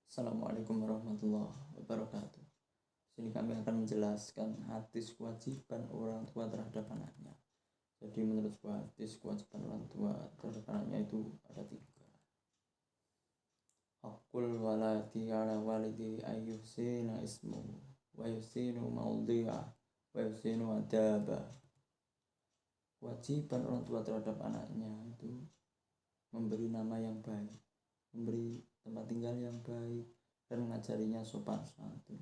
Assalamualaikum warahmatullahi wabarakatuh. Sini kami akan menjelaskan hadis kewajiban orang tua terhadap anaknya. Jadi menurut hadis kewajiban orang tua terhadap anaknya itu ada 3. Hakul waladi ala walidi ayyusina ismu wa yusinu maudhi'ah wa yusinu adaba. Kewajiban orang tua terhadap anaknya itu memberi nama yang baik, memberi tempat tinggal yang baik, dan mengajarinya sopan santun.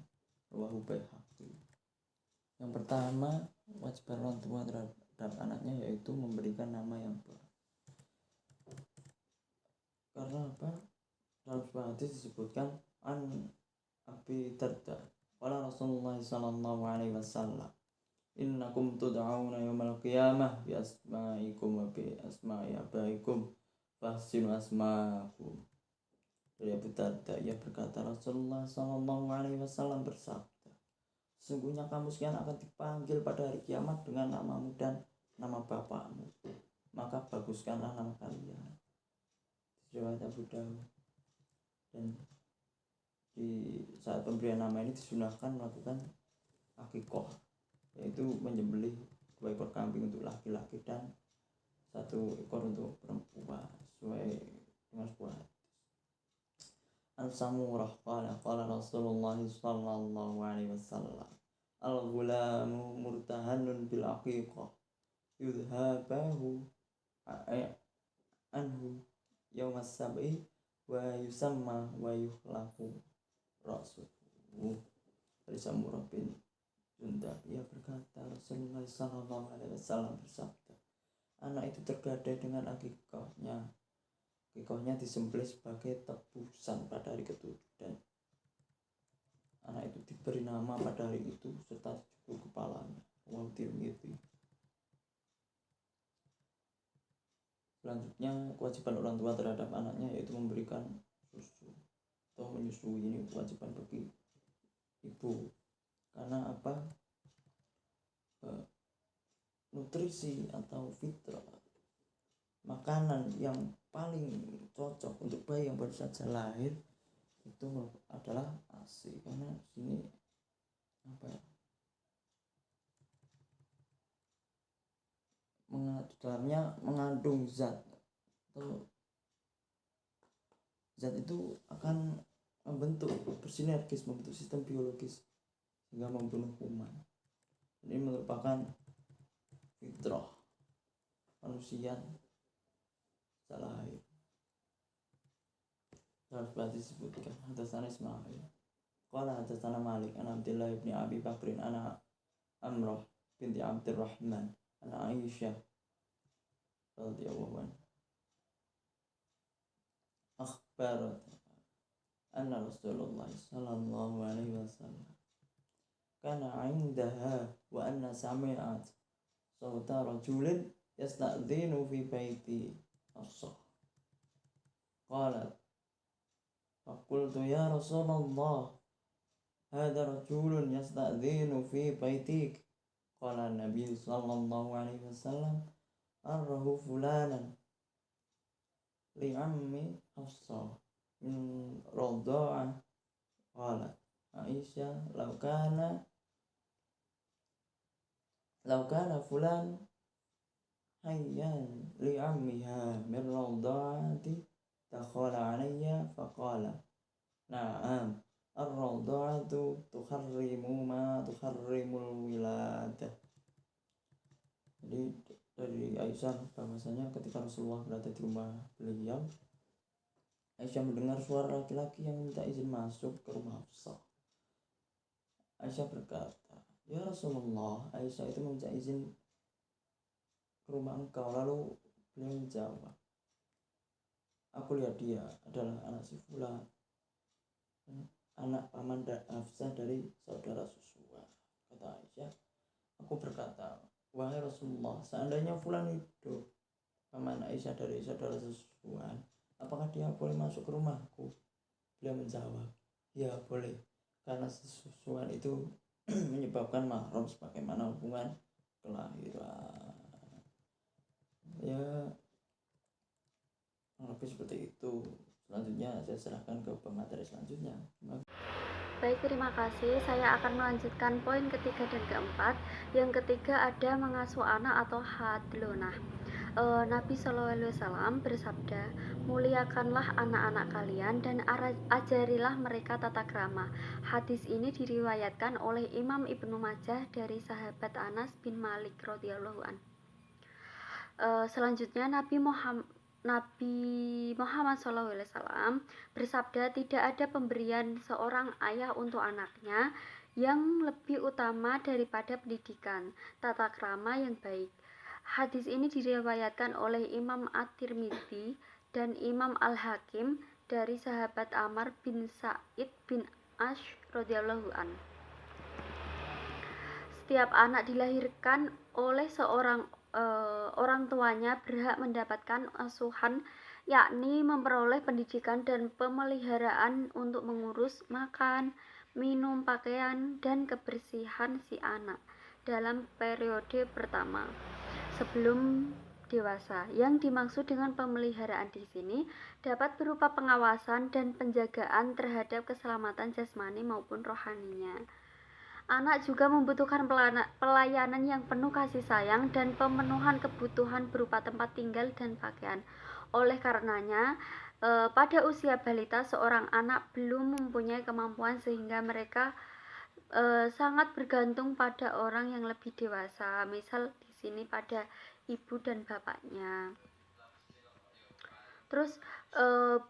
Rawahu Baihaqi. Yang pertama, kewajiban orang tua terhadap anaknya yaitu memberikan nama yang baik. Karena apa? Dalam sebuah hadis disebutkan an Abi Darda qala Rasulullah sallallahu alaihi wasallam, innakum tud'auna yaumal qiyamah bi asma'ikum wa bi asma'i abaikum fahsinu asma'akum. Dari Abu Darda, ia berkata, Rasulullah sallallahu alaihi wasallam bersabda, sesungguhnya kamu sekian akan dipanggil pada hari kiamat dengan namamu dan nama bapakmu, maka baguskanlah nama kalian. Riwayat Abu Dawud. Dan di saat pemberian nama ini disunahkan melakukan akikoh, yaitu menyembelih 2 ekor kambing untuk laki-laki dan 1 ekor untuk perempuan sesuai dengan sebuah hadis. Al-Samurah qala Rasulullah sallallahu alaihi wasallam, al-ghulamu murtahanun bil aqiqah yudhabahu anhu yawmas sab'i wa yusamma wa yuhlaqu rasuhu. Dari Samurah bin Jundab, ia berkata, Rasulullah sallallahu alaihi wasallam bersabda, anak itu tergadai dengan akikahnya. Akikahnya disembelih sebagai tebusan pada hari ke-7 dan anak itu diberi nama pada hari itu serta dicukur kepalanya. Rawahu Tirmidzi. Selanjutnya, kewajiban orang tua terhadap anaknya yaitu memberikan susu atau menyusui. Ini kewajiban bagi ibu. Karena apa? Nutrisi atau fitrah, makanan yang paling cocok untuk bayi yang baru saja lahir itu adalah ASI. Karena sini dalamnya mengandung zat itu akan bersinergis membentuk sistem biologis sehingga membunuh kuman. Ini merupakan fitrah manusia salah lahir. Dalam hadis disebutkan hadatsana Ismail qala hadatsana Malik an Abdullah bin Abi Bakrin ana Amrah binti Abdurrahman ana Aisyah radhiyallahu anha akhbarat anna Rasulullah sallallahu alaihi wasallam kana 'indaha wa anna sami'at sauta rajulin yasta'dhinu fi baiti Hafsah. Qalat faqultu ya Rasulullah hadha rajulun yasta'dhinu fi baitik. Qala Nabi sallallahu alaihi wasallam arrahu fulanan li'ammi Hafsah min radha'ah. Qalat Aisyah law kana fulan hayyan li'ammiha min radha'ati dakhala alayya faqala na'am ar-radha'atu tuharrimu ma tuharrimul wiladah. Jadi dari Aisyah bahwasanya ketika Rasulullah berada di rumah beliau, Aisyah mendengar suara laki-laki yang minta izin masuk ke rumah Hafsah. Aisyah berkata, ya Rasulullah, Aisyah itu meminta izin ke rumah engkau. Lalu beliau menjawab, aku lihat dia adalah anak si fulan, anak paman Hafsah dari saudara susuan. Kata Aisyah, aku berkata, wahai Rasulullah, seandainya fulan itu paman Aisyah dari saudara susuan, apakah dia boleh masuk ke rumahku? Beliau menjawab, ya boleh, karena susuan itu menyebabkan mahram sebagaimana hubungan kelahiran. Ya, lebih seperti itu. Selanjutnya saya serahkan ke pemateri selanjutnya. Baik, terima kasih. Saya akan melanjutkan poin ketiga dan keempat. Yang ketiga ada mengasuh anak atau hadlonah. Nabi SAW bersabda, muliakanlah anak-anak kalian dan ajarilah mereka tata krama. Hadis ini diriwayatkan oleh Imam Ibnu Majah dari sahabat Anas bin Malik radhiyallahu an. Selanjutnya Nabi Muhammad SAW bersabda, tidak ada pemberian seorang ayah untuk anaknya yang lebih utama daripada pendidikan tata krama yang baik. Hadis ini diriwayatkan oleh Imam At-Tirmidzi dan Imam Al-Hakim dari sahabat Amr bin Sa'id bin Ash radhiyallahu an. Setiap anak dilahirkan oleh seorang orang tuanya berhak mendapatkan asuhan, yakni memperoleh pendidikan dan pemeliharaan untuk mengurus makan, minum, pakaian, dan kebersihan si anak dalam periode pertama sebelum dewasa. Yang dimaksud dengan pemeliharaan di sini dapat berupa pengawasan dan penjagaan terhadap keselamatan jasmani maupun rohaninya. Anak juga membutuhkan pelayanan yang penuh kasih sayang dan pemenuhan kebutuhan berupa tempat tinggal dan pakaian. Oleh karenanya, pada usia balita seorang anak belum mempunyai kemampuan sehingga mereka sangat bergantung pada orang yang lebih dewasa. Misal di sini pada ibu dan bapaknya. Terus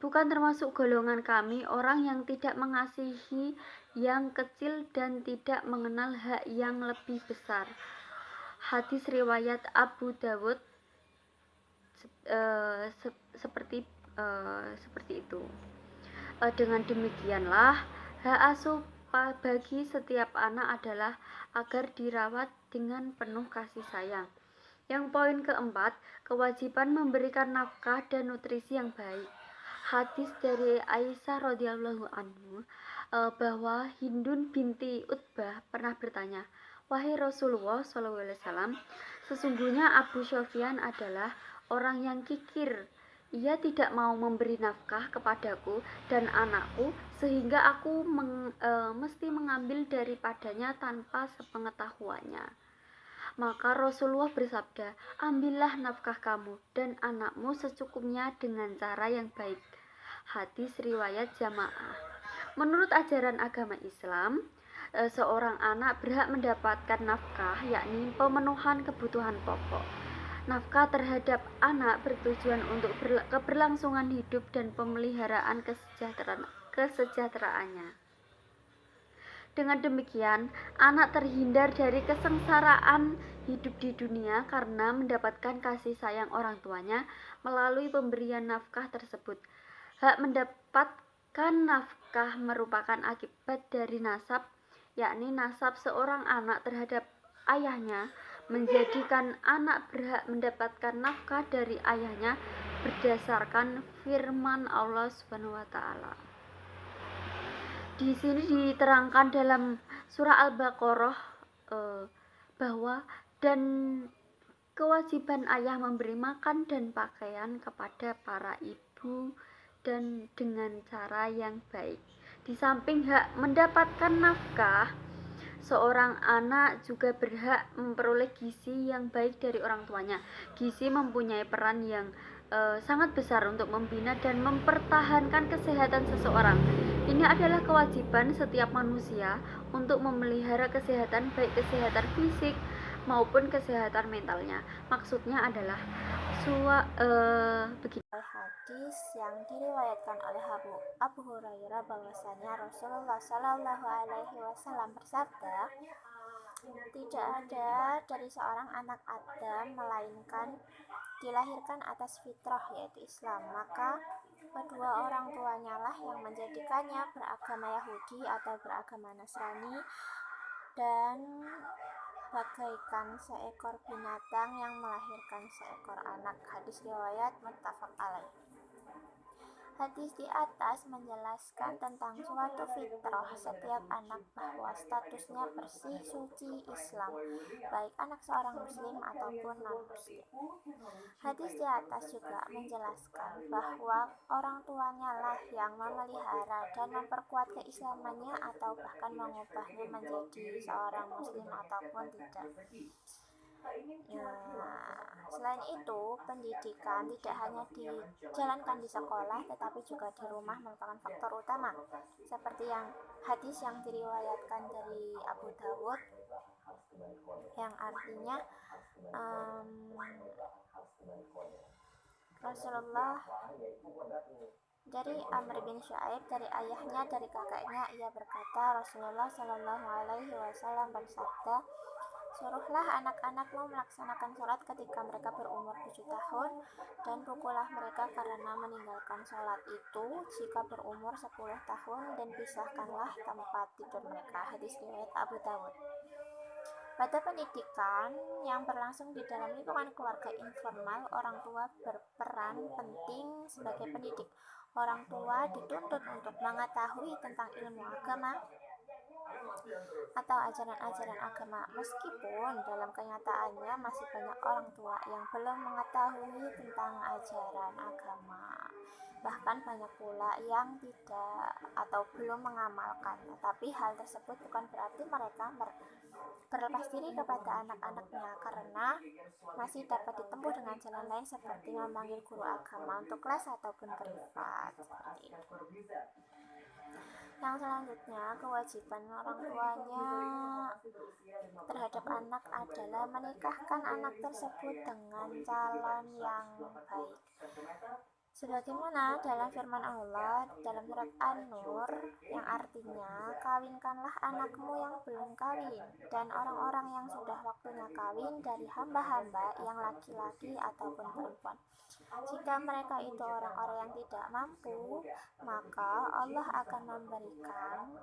bukan termasuk golongan kami orang yang tidak mengasihi yang kecil dan tidak mengenal hak yang lebih besar. Hadis riwayat Abu Dawud seperti itu. Dengan demikianlah hak asuh bagi setiap anak adalah agar dirawat dengan penuh kasih sayang. Yang poin keempat, kewajiban memberikan nafkah dan nutrisi yang baik. Hadis dari Aisyah radhiyallahu anhu bahwa Hindun binti Utbah pernah bertanya, wahai Rasulullah SAW, sesungguhnya Abu Sufyan adalah orang yang kikir. Ia tidak mau memberi nafkah kepadaku dan anakku sehingga aku mesti mengambil daripadanya tanpa sepengetahuannya. Maka Rasulullah bersabda, ambillah nafkah kamu dan anakmu secukupnya dengan cara yang baik. Hadis riwayat jamaah. Menurut ajaran agama Islam, seorang anak berhak mendapatkan nafkah, yakni pemenuhan kebutuhan pokok. Nafkah terhadap anak bertujuan untuk keberlangsungan hidup dan pemeliharaan kesejahteraannya. Dengan demikian, anak terhindar dari kesengsaraan hidup di dunia karena mendapatkan kasih sayang orang tuanya melalui pemberian nafkah tersebut. Hak mendapatkan nafkah merupakan akibat dari nasab, yakni nasab seorang anak terhadap ayahnya, menjadikan anak berhak mendapatkan nafkah dari ayahnya berdasarkan firman Allah Subhanahu wa taala. Di sini diterangkan dalam surah Al-Baqarah bahwa dan kewajiban ayah memberi makan dan pakaian kepada para ibu dan dengan cara yang baik. Di samping hak mendapatkan nafkah, seorang anak juga berhak memperoleh gizi yang baik dari orang tuanya. Gizi mempunyai peran yang sangat besar untuk membina dan mempertahankan kesehatan seseorang. Ini adalah kewajiban setiap manusia untuk memelihara kesehatan, baik kesehatan fisik maupun kesehatan mentalnya. Maksudnya adalah begini. Hadis yang diriwayatkan oleh Abu Hurairah bahwasanya Rasulullah Shallallahu Alaihi Wasallam bersabda, tidak ada dari seorang anak Adam melainkan dilahirkan atas fitrah yaitu Islam, maka kedua orang tuanya lah yang menjadikannya beragama Yahudi atau beragama Nasrani dan bagaikan seekor binatang yang melahirkan seekor anak. Hadis riwayat muttafaq alaih. Hadis di atas menjelaskan tentang suatu fitrah setiap anak bahwa statusnya bersih, suci, Islam, baik anak seorang muslim ataupun non-muslim. Hadis di atas juga menjelaskan bahwa orang tuanya lah yang memelihara dan memperkuat keislamannya atau bahkan mengubahnya menjadi seorang muslim ataupun tidak. Selain itu, pendidikan tidak hanya dijalankan di sekolah, tetapi juga di rumah merupakan faktor utama. Seperti yang hadis yang diriwayatkan dari Abu Dawud, yang artinya Rasulullah dari Amr bin Shu'aib, dari ayahnya, dari kakeknya, ia berkata, Rasulullah Shallallahu Alaihi Wasallam bersabda, suruhlah anak-anakmu melaksanakan sholat ketika mereka berumur 7 tahun dan pukullah mereka karena meninggalkan sholat itu jika berumur 10 tahun dan pisahkanlah tempat tidur mereka. Hadis riwayat Abu Dawud. Pada pendidikan yang berlangsung di dalam lingkungan keluarga informal, orang tua berperan penting sebagai pendidik. Orang tua dituntut untuk mengetahui tentang ilmu agama atau ajaran-ajaran agama, meskipun dalam kenyataannya masih banyak orang tua yang belum mengetahui tentang ajaran agama. Bahkan banyak pula yang tidak atau belum mengamalkannya. Tapi hal tersebut bukan berarti mereka berlepas diri kepada anak-anaknya, karena masih dapat ditempuh dengan jalan lain seperti memanggil guru agama untuk kelas ataupun privat, seperti itu. Yang selanjutnya, kewajiban orang tuanya terhadap anak adalah menikahkan anak tersebut dengan calon yang baik. Sebagaimana dalam firman Allah dalam surat An-Nur, yang artinya, kawinkanlah anakmu yang belum kawin dan orang-orang yang sudah waktunya kawin dari hamba-hamba yang laki-laki ataupun perempuan. Jika mereka itu orang-orang yang tidak mampu, maka Allah akan memberikan